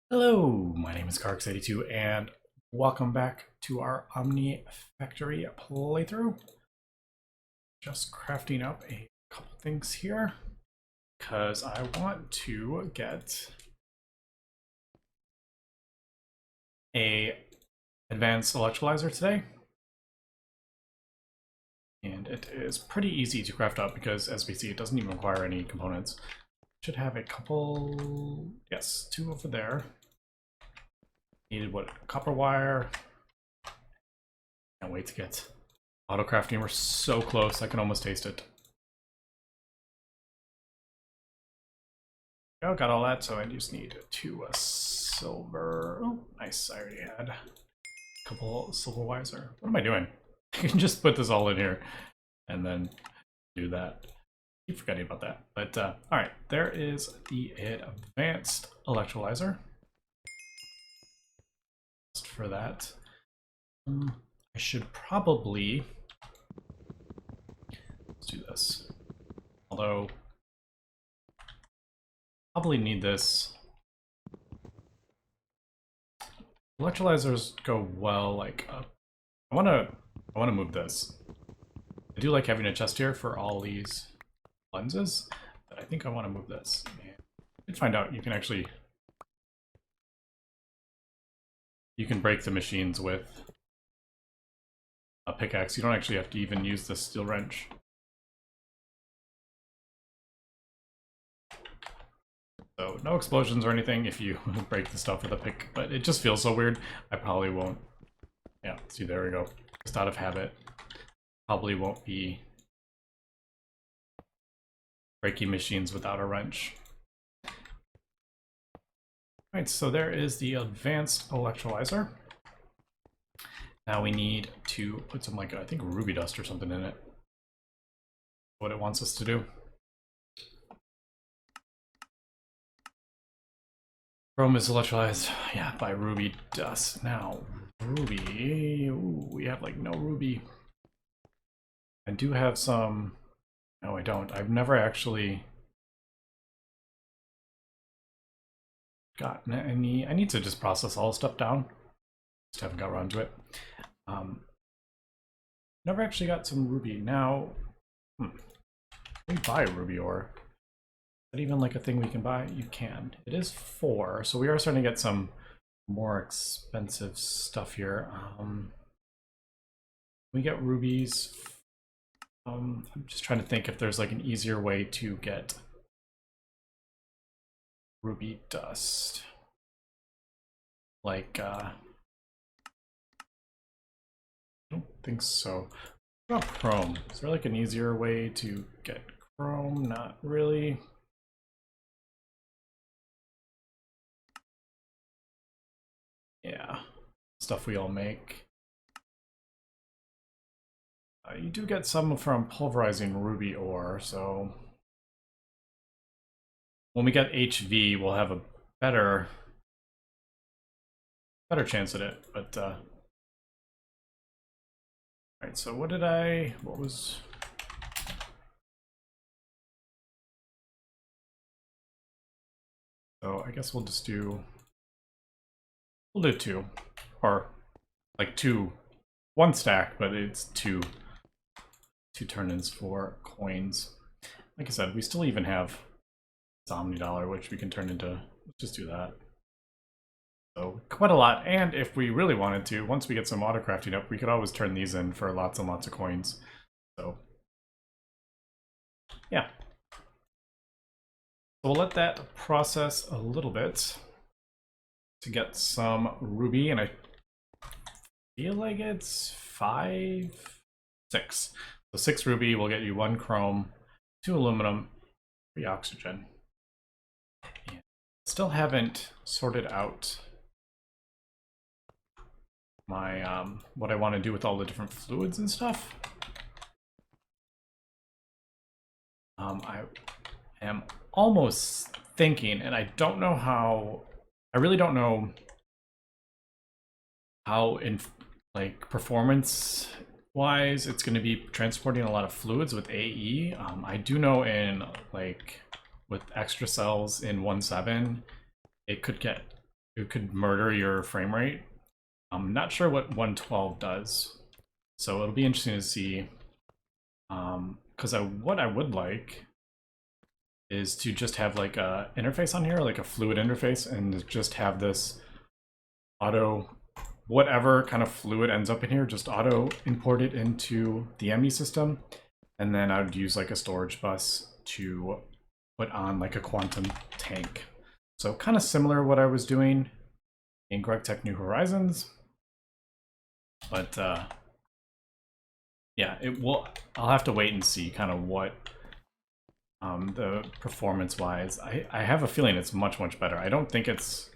Hello, my name is Carx82 and welcome back to our Omnifactory playthrough. Just crafting up a couple things here because I want to get a advanced electrolyzer today. And it is pretty easy to craft up because, as we see, it doesn't even require any components. Should have a couple, yes, two over there. Needed what? Copper wire. Can't wait to get Autocrafting. We're so close, I can almost taste it. Oh, got all that, so I just need two silver. Oh, nice, I already had a couple silver wires there. What am I doing? I can just put this all in here and then do that. Keep forgetting about that. But all right, there is the advanced electrolyzer. Just for that, I should probably let's do this. Although probably need this. Electrolyzers go well like up. I wanna move this. I do like having a chest here for all these lenses, but I think I want to move this. And I did find out you can break the machines with a pickaxe. You don't actually have to even use the steel wrench. So no explosions or anything if you break the stuff with a pick, but it just feels so weird. I probably won't. Yeah, see, there we go. Just out of habit. Probably won't be breaking machines without a wrench. Alright, so there is the advanced electrolyzer. Now we need to put some, like, I think ruby dust or something in it. What it wants us to do. Chrome is electrolyzed, yeah, by ruby dust. Now, ruby, ooh, we have like no ruby. I do have some, no I don't. I've never actually gotten any. I need to just process all the stuff down. Just haven't got around to it. Never actually got some ruby. Now, we buy ruby ore. Is that even like a thing we can buy? You can. It is 4, so we are starting to get some more expensive stuff here. We get rubies. I'm just trying to think if there's like an easier way to get ruby dust. Like, I don't think so. What about chrome? Is there like an easier way to get chrome? Not really. Yeah, stuff we all make. You do get some from pulverizing ruby ore, so when we get HV, we'll have a better chance at it. But alright, so what was... So I guess we'll just do... We'll do 2. Or like 2, 1 stack, but it's 2 turn-ins for coins. Like I said, we still even have this Omni dollar, which we can turn into, let's just do that. So quite a lot, and if we really wanted to, once we get some autocrafting up, we could always turn these in for lots and lots of coins. So yeah. So we'll let that process a little bit to get some ruby, and I feel like it's 5, 6. So 6 ruby will get you 1 chrome, 2 aluminum, 3 oxygen. And still haven't sorted out my what I want to do with all the different fluids and stuff. I am almost thinking, and I don't know how. I really don't know how in like performance wise it's going to be transporting a lot of fluids with AE. I do know in like with extra cells in 1.7 it could get it could murder your frame rate. I'm not sure what 112 does, so it'll be interesting to see. Because what I would like is to just have like a interface on here, like a fluid interface, and just have this auto, whatever kind of fluid ends up in here, just auto import it into the ME system, and then I would use like a storage bus to put on like a quantum tank. So kind of similar what I was doing in Gregtech New Horizons, but yeah, I'll have to wait and see kind of what the performance-wise. I have a feeling it's much better. I don't think it's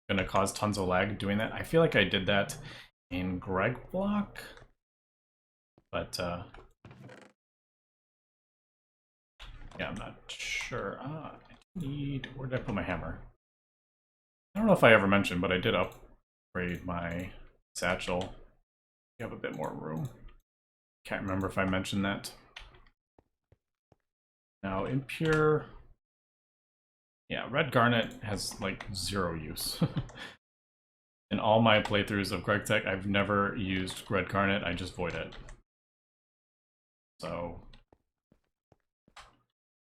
gonna cause tons of lag doing that. I feel like I did that in Gregblock, but yeah, I'm not sure. Where did I put my hammer? I don't know if I ever mentioned, but I did upgrade my satchel. You have a bit more room. Can't remember if I mentioned that. Now, impure. Yeah, red garnet has like 0 use. In all my playthroughs of Gregtech, I've never used red garnet, I just void it. So,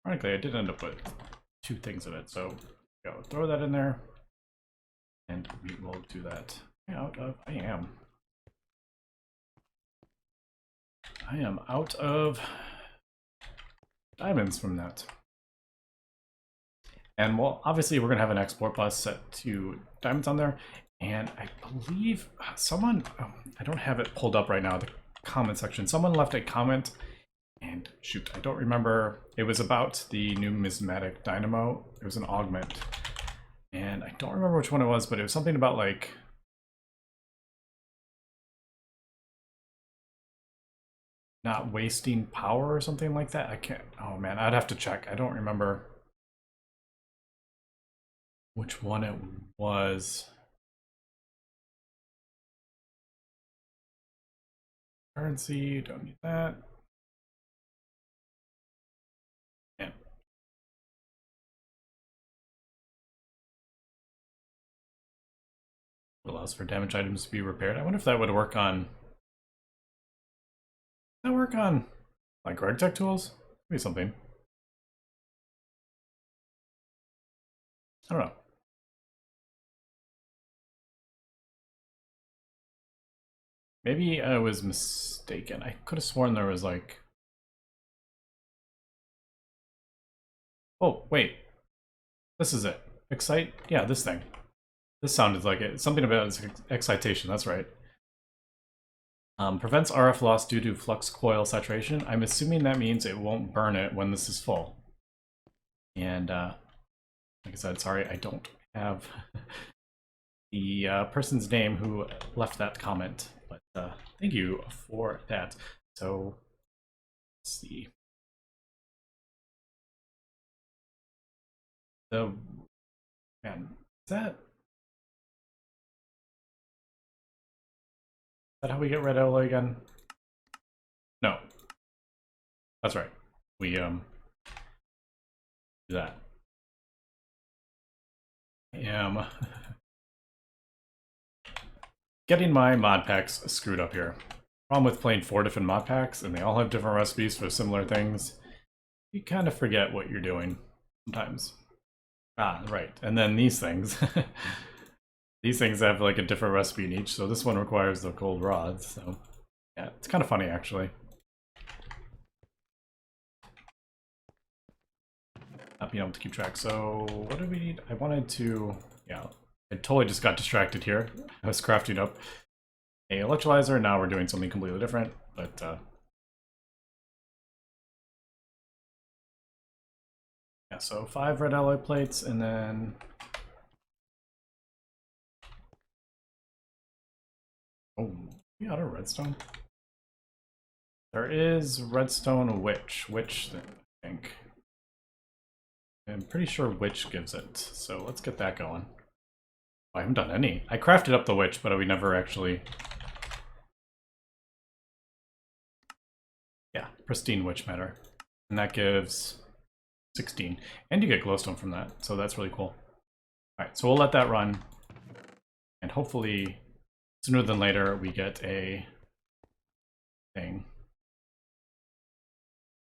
frankly, I did end up with 2 things in it, so go throw that in there, and we will do that. I am out of diamonds from that. And well, obviously we're gonna have an export bus set to diamonds on there, and I believe someone, I don't have it pulled up right now, the comment section, someone left a comment, and shoot, I don't remember, it was about the numismatic Dynamo. It was an augment, and I don't remember which one it was, but it was something about like not wasting power or something like that. I can't, oh man, I'd have to check. I don't remember which one it was. Currency, don't need that. Yeah. Allows for damaged items to be repaired. I wonder if that would work on. That work on like Gregtech tools? Maybe something. I don't know. Maybe I was mistaken. I could have sworn there was like. Oh, wait. This is it. Excite? Yeah, this thing. This sounded like it. Something about its excitation, that's right. Prevents RF loss due to flux coil saturation. I'm assuming that means it won't burn it when this is full. And like I said, sorry, I don't have the person's name who left that comment, but thank you for that. So let's see. The man, is that how we get red alloy again? No, that's right. We do that. I am getting my mod packs screwed up here. Problem with playing 4 different mod packs, and they all have different recipes for similar things. You kind of forget what you're doing sometimes. Ah, right. And then these things. These things have like a different recipe in each, so this one requires the gold rods, so yeah, it's kind of funny actually. Not being able to keep track. So what do we need? I wanted to, yeah, I totally just got distracted here. I was crafting up a electrolyzer, now we're doing something completely different, but yeah, so 5 red alloy plates, and then oh, we got a redstone. There is redstone witch, I think. I'm pretty sure witch gives it, so let's get that going. Oh, I haven't done any. I crafted up the witch, but we never actually. Yeah, pristine witch matter, and that gives 16, and you get glowstone from that, so that's really cool. All right, so we'll let that run. And hopefully, sooner than later, we get a thing.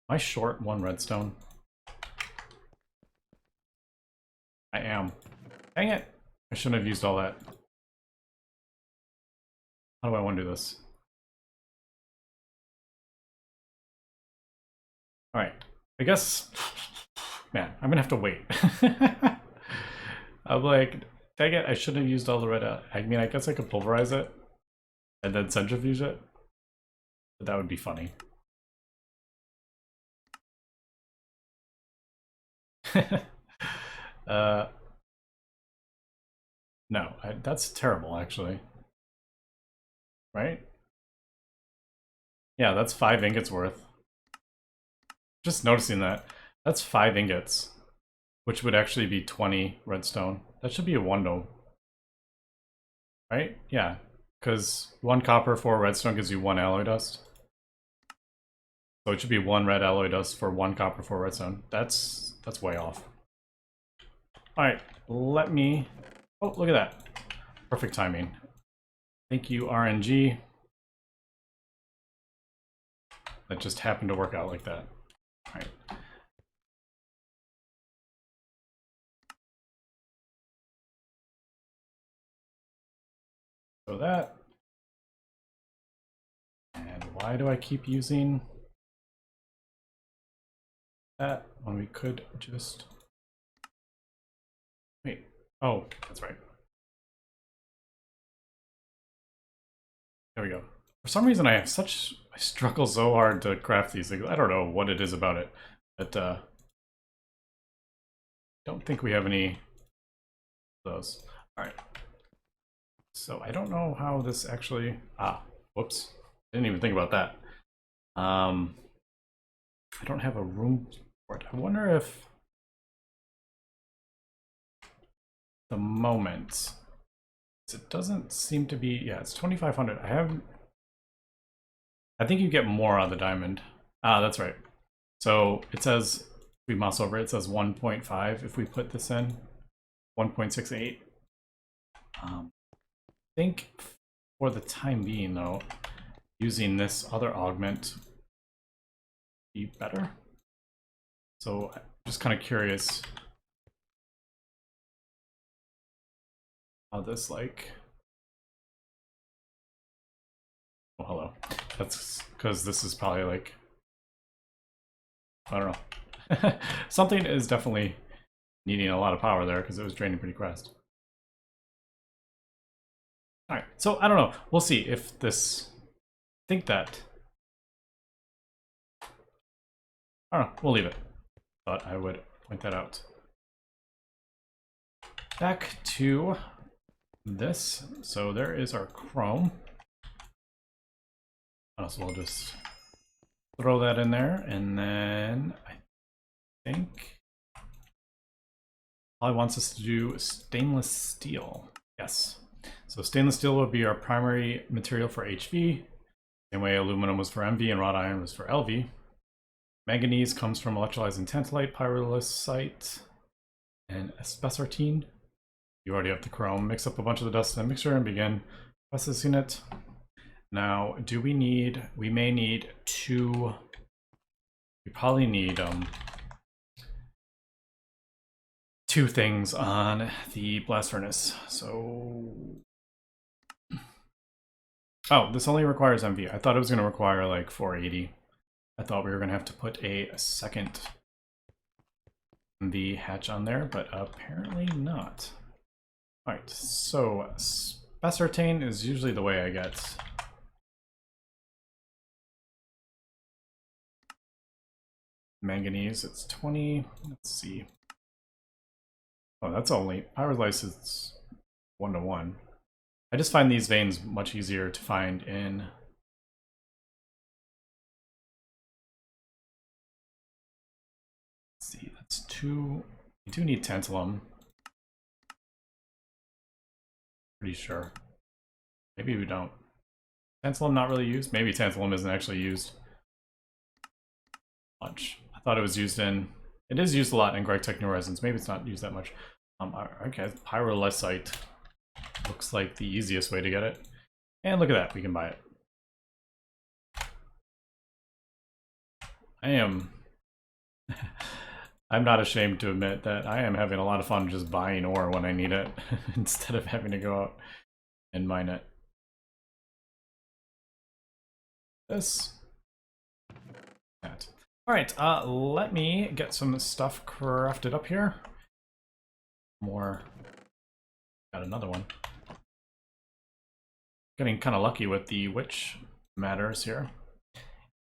Am I short 1 redstone? I am. Dang it! I shouldn't have used all that. How do I want to do this? Alright. I guess... Man, I'm gonna have to wait. I'm like, dang it, I shouldn't have used all the red... I mean, I guess I could pulverize it and then centrifuge it. But that would be funny. No, that's terrible, actually. Right? Yeah, that's 5 ingots worth. Just noticing that. That's 5 ingots, which would actually be 20 redstone. That should be a 1 though. Right? Yeah, because 1 copper, 4 redstone gives you 1 alloy dust. So it should be 1 red alloy dust for 1 copper, 4 redstone. That's way off. Alright, let me... Oh, look at that. Perfect timing. Thank you, RNG. That just happened to work out like that. Alright. So that. And why do I keep using that when we could just... Wait. Oh, that's right. There we go. For some reason, I struggle so hard to craft these things. I don't know what it is about it, but don't think we have any of those. All right. So I don't know how this actually. Whoops! Didn't even think about that. I don't have a room for it. I wonder if the moment. It doesn't seem to be. Yeah, it's 2,500. I think you get more on the diamond. That's right. So it says, if we mouse over it, it says 1.5 if we put this in. 1.68. I think for the time being, though, using this other augment be better. So I'm just kind of curious how this like... Oh, hello. That's because this is probably like... I don't know. Something is definitely needing a lot of power there because it was draining pretty fast. Alright, so I don't know. We'll see if this... I think that... I don't know, we'll leave it. Thought I would point that out. Back to this. So there is our chrome. So we'll just throw that in there, and then I think probably wants us to do stainless steel. Yes. So stainless steel would be our primary material for HV. Same way aluminum was for MV and wrought iron was for LV. Manganese comes from electrolyzing tantalite, pyrolusite, and asbesartine. You already have the chrome. Mix up a bunch of the dust in a mixture and begin processing it. Now, do we need... We may need 2... We probably need 2 things on the blast furnace. So... Oh, this only requires MV. I thought it was going to require like 480. I thought we were going to have to put a second MV hatch on there, but apparently not. Alright, so aspartame is usually the way I get manganese. It's 20. Let's see. Oh, that's only pyrolysis is 1-to-1. I just find these veins much easier to find in. Let's see, that's 2. We do need tantalum. Pretty sure. Maybe we don't. Tantalum not really used? Maybe tantalum isn't actually used much. I thought it was used in... It is used a lot in Gregtech new resins. Maybe it's not used that much. Okay, pyrolusite. Looks like the easiest way to get it. And look at that, we can buy it. I'm not ashamed to admit that I am having a lot of fun just buying ore when I need it instead of having to go out and mine it. This. That. Alright, let me get some stuff crafted up here. More. Got another one. Getting kind of lucky with the witch matters here.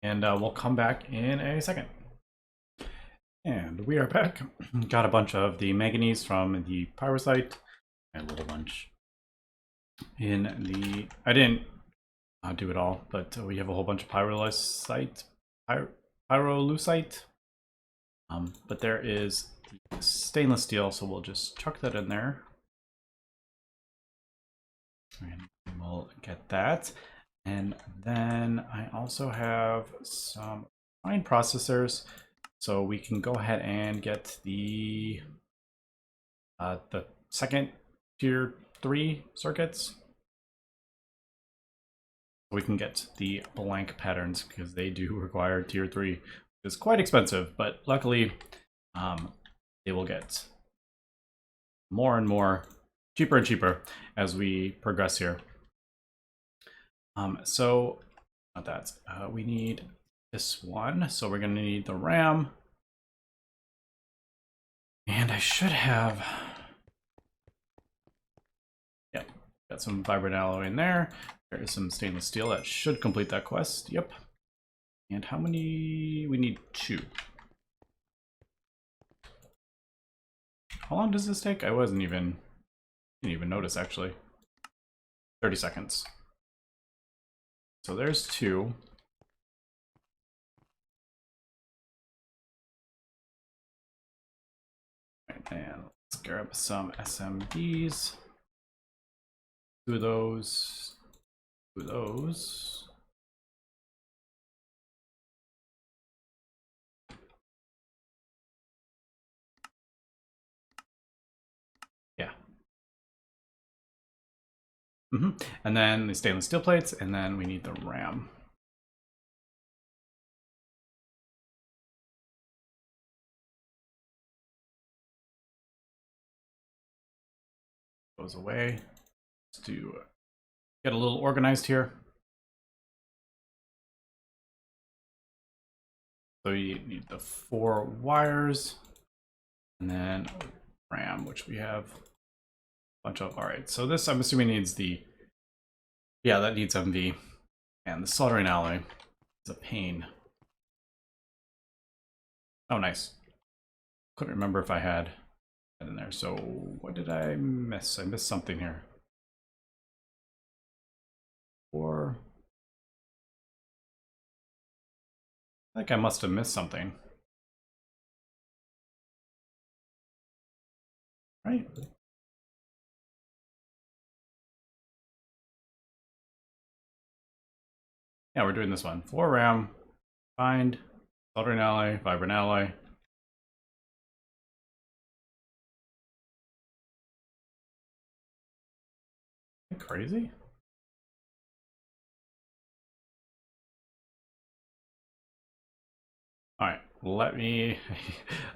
And we'll come back in a second. And we are back. Got a bunch of the manganese from the pyrosite. And a little bunch in the... I didn't do it all, but we have a whole bunch of pyrolusite. Pyrolusite. But there is the stainless steel, so we'll just chuck that in there. And we'll get that. And then I also have some fine processors, so we can go ahead and get the second tier 3 circuits. We can get the blank patterns because they do require tier 3. It's quite expensive, but luckily they will get more and more cheaper and cheaper as we progress here. So not that we need this one, so we're going to need the RAM, and I should have, yeah, got some vibrant alloy in there. There is some stainless steel that should complete that quest. Yep. And how many? We need 2. How long does this take? I didn't even notice actually. 30 seconds. So there's 2. And let's grab some SMDs. 2 of those. 2 of those. Yeah. And then the stainless steel plates, and then we need the RAM. Goes away. Let's get a little organized here. So you need the 4 wires, and then RAM, which we have a bunch of. All right, so this I'm assuming needs the, yeah, that needs MV, and the soldering alloy is a pain. Oh, nice. Couldn't remember if I had that in there. So what did I miss? I missed something here. Or I think I must have missed something. Right? Yeah, we're doing this one. 4 RAM, find, soldering alloy, vibrant alloy. Crazy? All right, let me,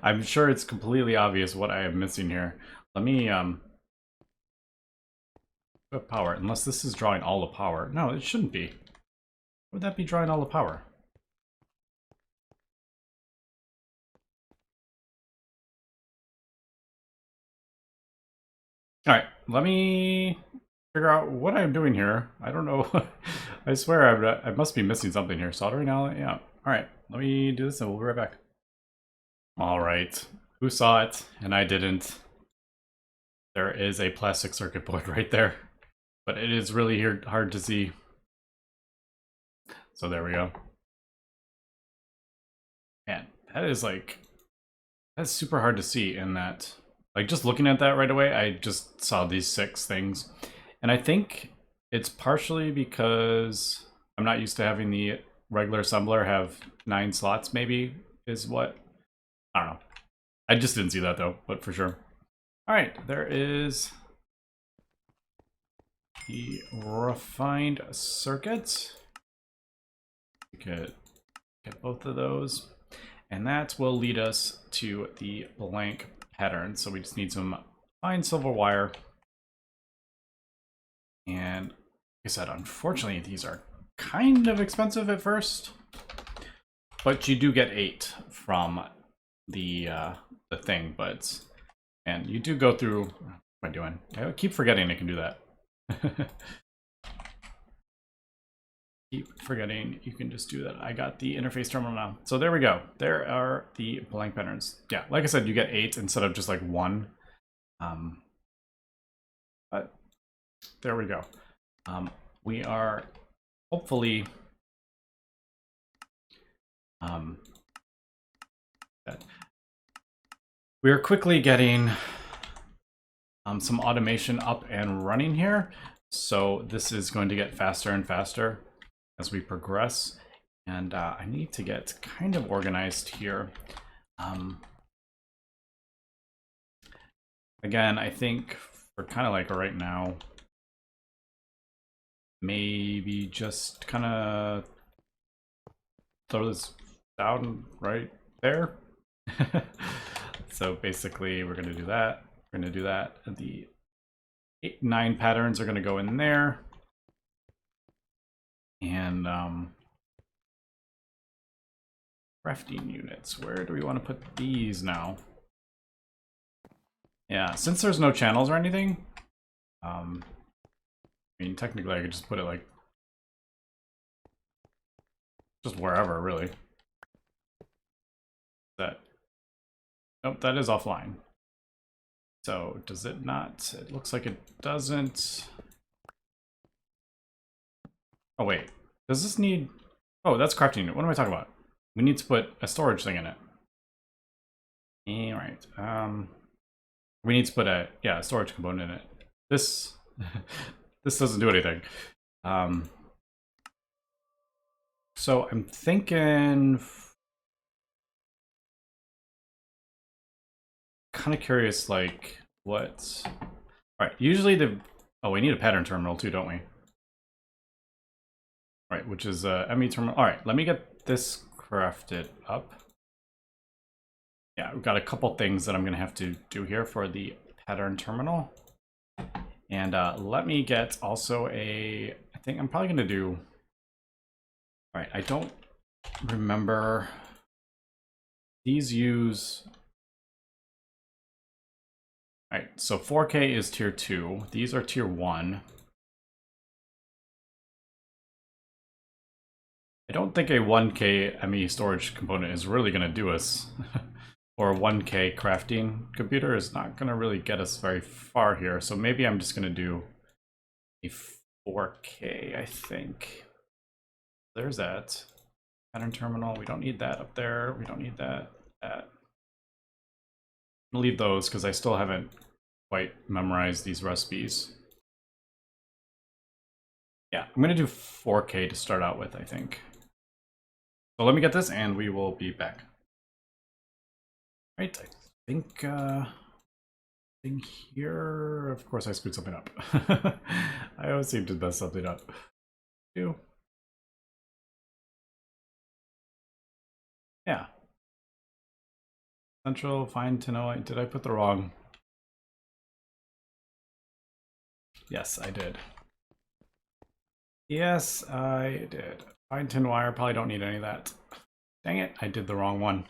I'm sure it's completely obvious what I am missing here. Let me, power, unless this is drawing all the power. No, it shouldn't be. Would that be drawing all the power? All right, let me figure out what I'm doing here. I don't know. I swear I must be missing something here. Soldering alloy, yeah. All right, let me do this and we'll be right back. All right, who saw it and I didn't? There is a plastic circuit board right there, but it is really hard to see. So there we go. Man, that is like, that's super hard to see in that. Like just looking at that right away, I just saw these 6 things. And I think it's partially because I'm not used to having the regular assembler have 9 slots, maybe, is what. I don't know. I just didn't see that though, but for sure. All right, there is the refined circuit. We could get both of those. And that will lead us to the blank pattern. So we just need some fine silver wire. And like I said, unfortunately, these are kind of expensive at first. But you do get 8 from the thing, but and you do go through. What am I doing? I keep forgetting I can do that. Keep forgetting you can just do that. I got the interface terminal now. So there we go. There are the blank patterns. Yeah, like I said, you get 8 instead of just like 1. But there we go. We are hopefully we are quickly getting some automation up and running here. So this is going to get faster and faster as we progress. And I need to get kind of organized here. Again, I think for kind of like right now, maybe just kind of throw this down right there. So basically we're going to do that. We're going to do that. And the 8, 9 patterns are going to go in there. And crafting units, where do we want to put these now? Yeah, since there's no channels or anything, I mean, technically I could just put it like just wherever, really. That, nope, that is offline. So does it not? It looks like it doesn't. Oh wait, does this need? Oh, that's crafting unit. What am I talking about? We need to put a storage thing in it. All right. We need to put a storage component in it. This this doesn't do anything. So I'm thinking, kind of curious, like what? All right. Usually we need a pattern terminal too, don't we? All right, which is ME terminal. All right, let me get this crafted up. Yeah, we've got a couple things that I'm gonna have to do here for the pattern terminal. And let me get also I think I'm probably gonna do, all right, I don't remember, these use, all right, so 4K is tier 2, these are tier 1. I don't think a 1K ME storage component is really gonna do us. Or a 1K crafting computer is not going to really get us very far here. So maybe I'm just going to do a 4K, I think. There's that. Pattern terminal. We don't need that up there. We don't need that. I'm going to leave those because I still haven't quite memorized these recipes. Yeah, I'm going to do 4K to start out with, I think. So let me get this and we will be back. Right, I think thing here. Of course, I screwed something up. I always seem to mess something up. Yeah. Central fine to know. Did I put the wrong? Yes, I did. Yes, I did. Fine tin wire. Probably don't need any of that. Dang it! I did the wrong one.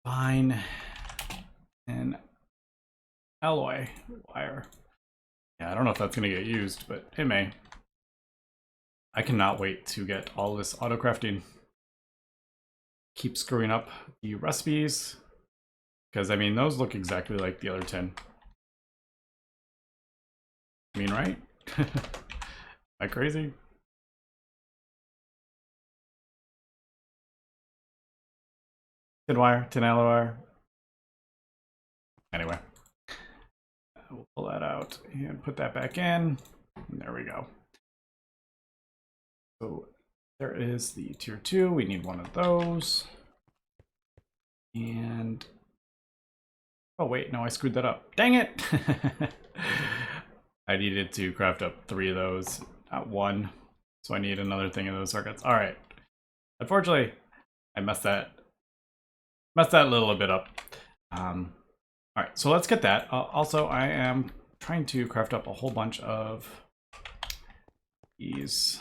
Fine and alloy wire. Yeah, I don't know if that's gonna get used, but it may. I cannot wait to get all this auto crafting. Keep screwing up the recipes, because I mean those look exactly like the other 10. I mean, right? Am I crazy? Tin wire, tin alloy wire. Anyway, we'll pull that out and put that back in. And there we go. So there is the tier 2. We need one of those. And oh wait, no, I screwed that up. Dang it! I needed to craft up 3 of those, not 1. So I need another thing of those circuits. All right. Unfortunately, I messed that little bit up. All right, so let's get that. Also, I am trying to craft up a whole bunch of these.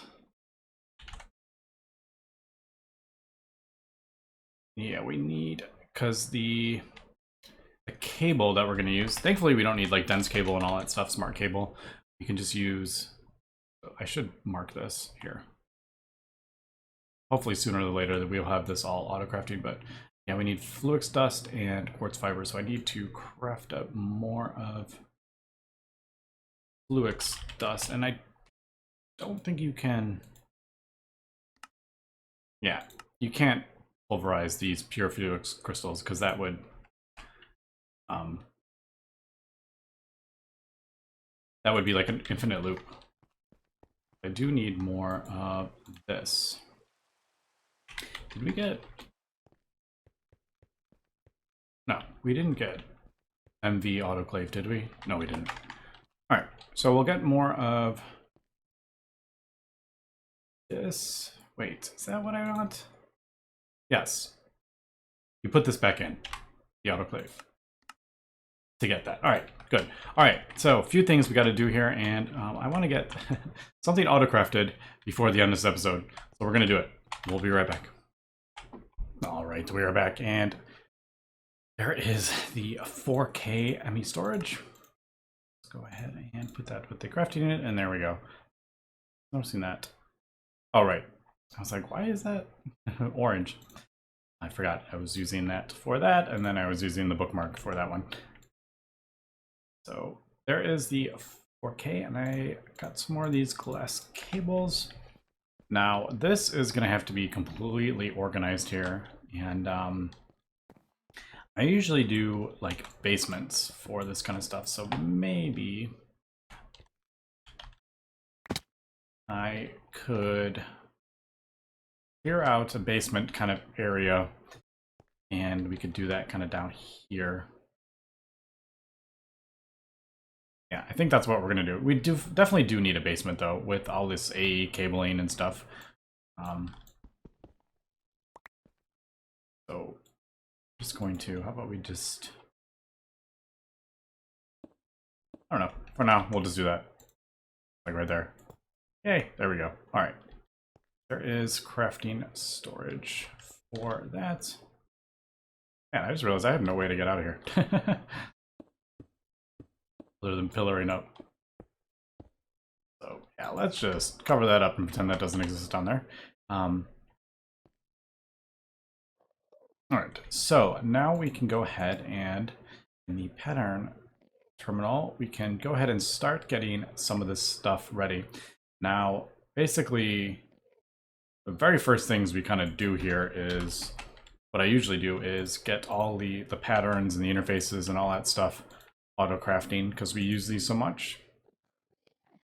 Yeah, we need, because the cable that we're going to use, thankfully we don't need like dense cable and all that stuff, smart cable. We can just use, I should mark this here. Hopefully sooner or later that we'll have this all auto-crafting, but yeah, we need Fluix dust and quartz fiber, so I need to craft up more of Fluix dust, and I don't think you can, yeah, you can't pulverize these pure Fluix crystals, because that would be like an infinite loop. I do need more of this. Did we get... No, we didn't get MV autoclave, did we? No, we didn't. All right, so we'll get more of this. Wait, is that what I want? Yes. You put this back in, the autoclave, to get that. All right, good. All right, so a few things we got to do here, and I want to get something auto-crafted before the end of this episode. So we're going to do it. We'll be right back. All right, we are back, and there is the 4K ME storage. Let's go ahead and put that with the crafting unit, and there we go. Noticing that. All right. I was like, why is that orange? I forgot I was using that for that, and then I was using the bookmark for that one. So there is the 4K, and I got some more of these glass cables. Now, this is going to have to be completely organized here, and I usually do like basements for this kind of stuff, so maybe I could clear out a basement kind of area, and we could do that kind of down here. Yeah, I think that's what we're gonna do. We definitely do need a basement though, with all this AE cabling and stuff. So just going to, how about we just, I don't know, for now we'll just do that, like right there. Yay, there we go. All right, there is crafting storage for that. Man, I just realized I have no way to get out of here other than pillaring up. So yeah, let's just cover that up and pretend that doesn't exist down there. All right, so now we can go ahead and in the pattern terminal, we can go ahead and start getting some of this stuff ready. Now, basically, the very first things we kind of do here is, what I usually do is get all the patterns and the interfaces and all that stuff auto-crafting, because we use these so much.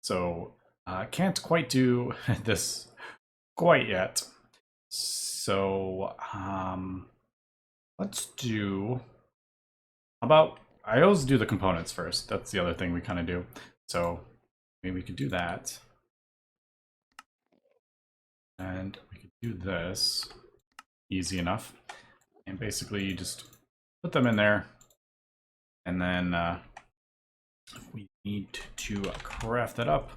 So I can't quite do this quite yet. So let's do, about, I always do the components first. That's the other thing we kind of do. So maybe we could do that. And we could do this easy enough. And basically you just put them in there. And then we need to craft that up.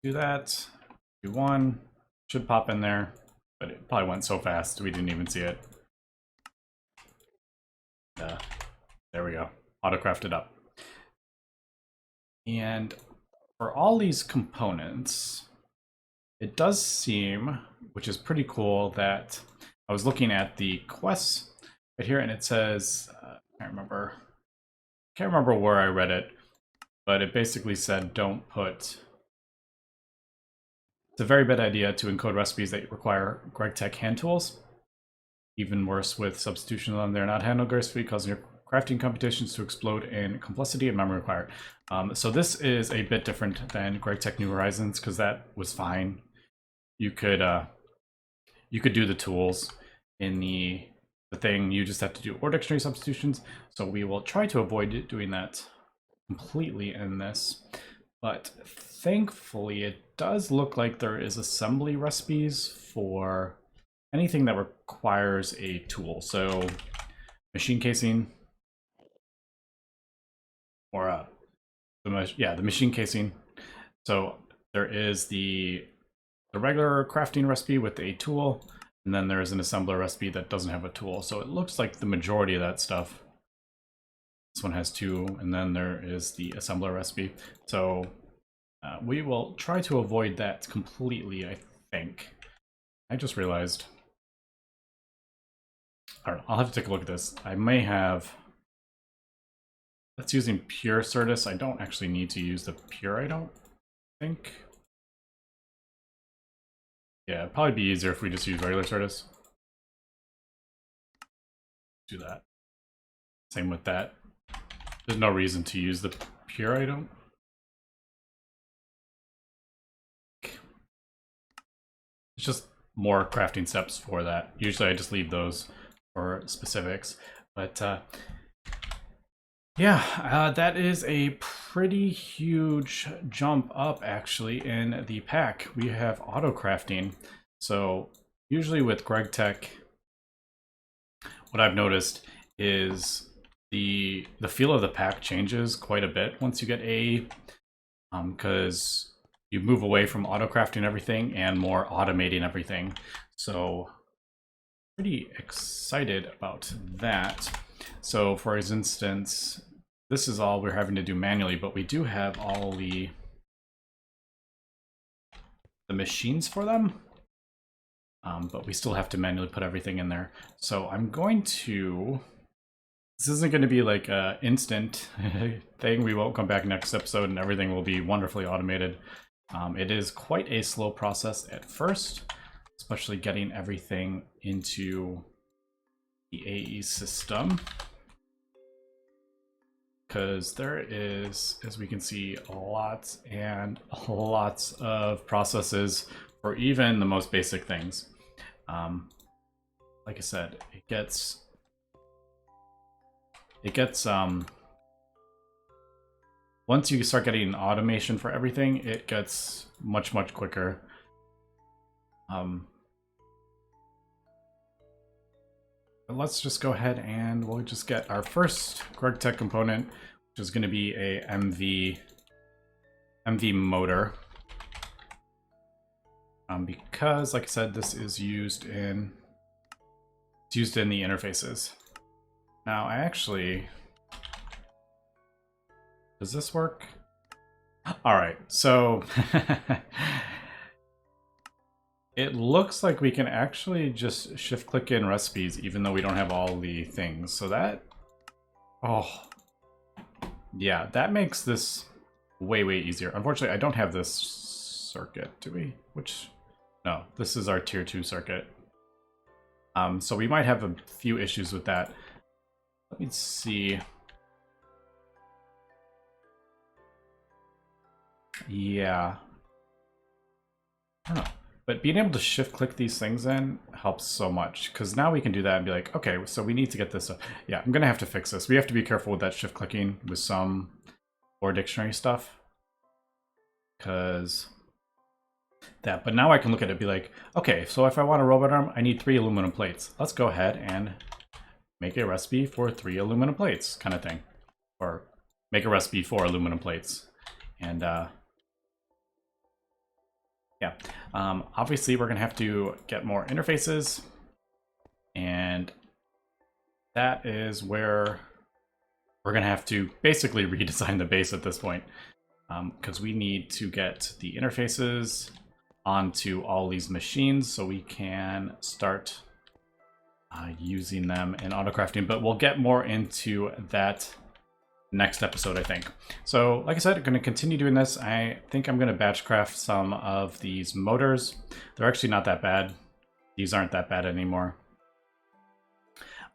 Do that. Do one. Should pop in there. But it probably went so fast we didn't even see it. There we go. Auto-crafted up. And for all these components, it does seem, which is pretty cool, that I was looking at the quests right here, and it says, I can't remember where I read it, but it basically said don't put, it's a very bad idea to encode recipes that require Gregtech hand tools. Even worse with substitution of them, they're not handled gracefully, causing your crafting computations to explode in complexity and memory required. So this is a bit different than Gregtech New Horizons, because that was fine. You could do the tools in the thing. You just have to do or dictionary substitutions. So we will try to avoid doing that completely in this. But thankfully, it does look like there is assembly recipes for anything that requires a tool. So machine casing, or the machine casing. So there is the regular crafting recipe with a tool, and then there is an assembler recipe that doesn't have a tool. So it looks like the majority of that stuff. This one has two, and then there is the assembler recipe. So we will try to avoid that completely, I think. I just realized. I don't know, I'll have to take a look at this. I may have... That's using pure Certus. I don't actually need to use the pure, I don't think. Yeah, it'd probably be easier if we just use regular Certus. Do that. Same with that. There's no reason to use the pure item. It's just more crafting steps for that. Usually I just leave those for specifics. But yeah, that is a pretty huge jump up actually in the pack. We have auto crafting. So usually with Gregtech, what I've noticed is the feel of the pack changes quite a bit once you get A, because you move away from auto crafting everything and more automating everything. So pretty excited about that. So for instance, this is all we're having to do manually, but we do have all the machines for them. But we still have to manually put everything in there. So I'm going to... This isn't going to be like an instant thing. We won't come back next episode and everything will be wonderfully automated. It is quite a slow process at first, especially getting everything into the AE system. Because there is, as we can see, lots and lots of processes for even the most basic things. Like I said, it gets once you start getting automation for everything, it gets much quicker. But let's just go ahead and we'll just get our first Gregtech component, which is going to be a MV motor. Because, like I said, this is used in the interfaces. Now, I actually... Does this work? Alright, so... It looks like we can actually just shift-click in recipes, even though we don't have all the things. So that... Oh... Yeah, that makes this way easier. Unfortunately, I don't have this circuit, do we? Which... No, this is our tier 2 circuit. So we might have a few issues with that. Let me see. Yeah. I don't know. But being able to shift click these things in helps so much, because now we can do that and be like, okay, so we need to get this. Yeah, I'm going to have to fix this. We have to be careful with that shift clicking with some core dictionary stuff. Because... that, but now I can look at it and be like, okay, so if I want a robot arm, I need 3 aluminum plates. Let's go ahead and make a recipe for 3 aluminum plates, kind of thing. Or make a recipe for aluminum plates. And yeah, obviously we're gonna have to get more interfaces, and that is where we're gonna have to basically redesign the base at this point, because we need to get the interfaces onto all these machines so we can start using them in autocrafting. But we'll get more into that next episode, I think. So like I said, I'm going to continue doing this. I think I'm going to batch craft some of these motors. They're actually not that bad. These aren't that bad anymore.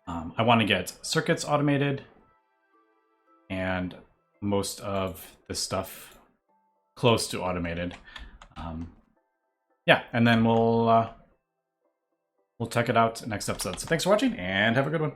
I want to get circuits automated and most of this stuff close to automated. Yeah, and then we'll check it out next episode. So thanks for watching and have a good one.